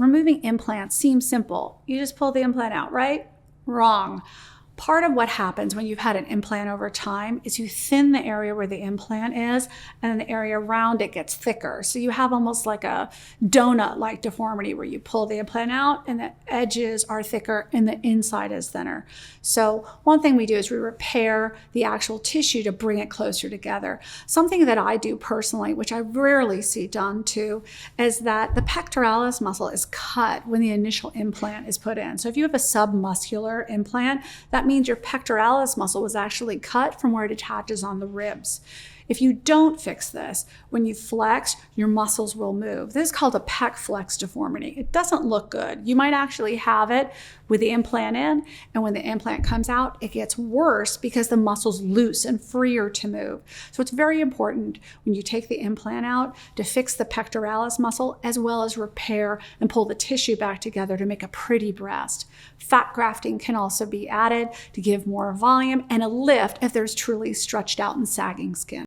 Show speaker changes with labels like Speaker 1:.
Speaker 1: removing implants seems simple. You just pull the implant out, right? Wrong. Part of what happens when you've had an implant over time is you thin the area where the implant is, and then the area around it gets thicker. So you have almost like a donut-like deformity where you pull the implant out and the edges are thicker and the inside is thinner. So one thing we do is we repair the actual tissue to bring it closer together. Something that I do personally, which I rarely see done too, is that the pectoralis muscle is cut when the initial implant is put in. So if you have a submuscular implant, that means your pectoralis muscle was actually cut from where it attaches on the ribs. If you don't fix this, when you flex, your muscles will move. This is called a pec flex deformity. It doesn't look good. You might actually have it with the implant in, and when the implant comes out, it gets worse because the muscle's loose and freer to move. So it's very important when you take the implant out to fix the pectoralis muscle as well as repair and pull the tissue back together to make a pretty breast. Fat grafting can also be added to give more volume and a lift if there's truly stretched out and sagging skin.